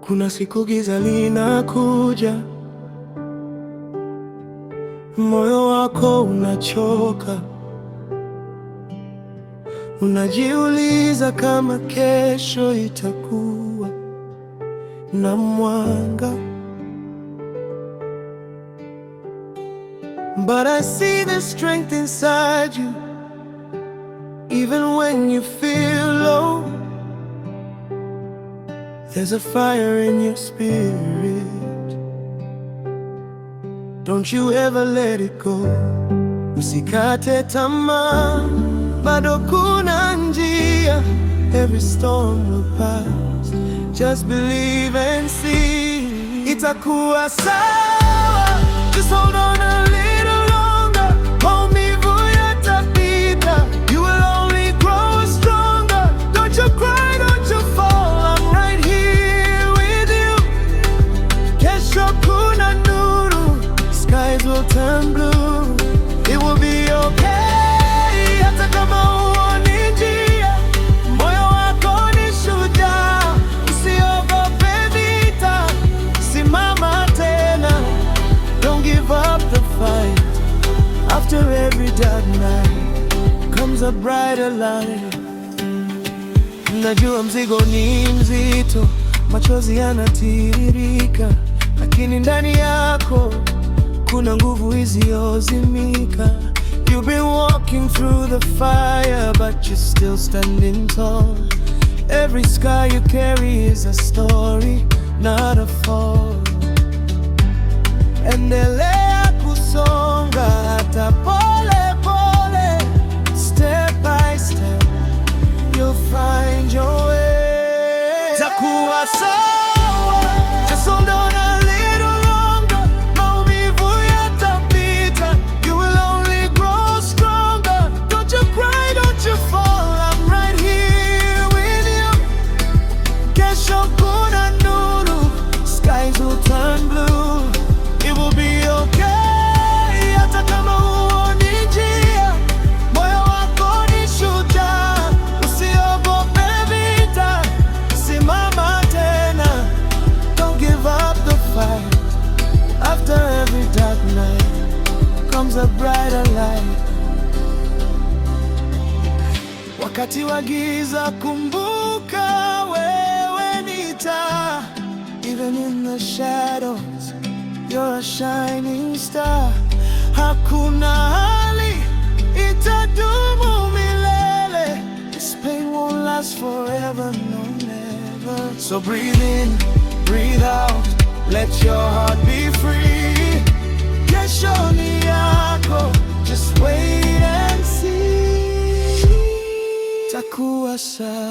Kuna siku giza linakuja, moyo wako unachoka, unajiuliza kama kesho itakuwa na mwanga. But I see the strength inside you, even when you feel low. There's a fire in your spirit, don't you ever let it go. Usikate tamaa, bado kuna njia. Every storm will pass, just believe and see. Itakuwa sawa, just hold on a little longer. Maumivu yatapita, you will only grow stronger. Don't you cry, don't you fall, I'm right here with you. Kesho kuna nuru, skies will turn blue. It will be okay, hata kama huoni njia. Moyo wako ni shujaa, usiogope vita. Simama tena, don't give up the fight. After every dark night comes a brighter light. Najua mzigo ni mzito, machozi yanatiririka, lakini ndani yako kuna nguvu isiyozimika. You've been walking through the fire, but you're still standing tall. Every scar you carry is a story, not a fall. Endelea kusonga hata pole pole, step by step, you'll find your way. Takuwa sawa, just hold on a little longer. Maumivu yatapita, you will only grow stronger. Don't you cry, don't you fall, I'm right here with you. Kesho kuna nuru, skies will turn blue. It will be okay, hata kama huoni njia. Moyo wako ni shujaa, usiogope vita. Simama tena, don't give up the fight. After every dark night comes a brighter light. Wakati wa giza kumbuka, wewe ni taa. Even in the shadows, you're a shining star. Hakuna hali itadumu milele. This pain won't last forever, no never. So breathe in, breathe out, let your heart be free. Kesho ni yako, just wait and see. Takuwa sawa.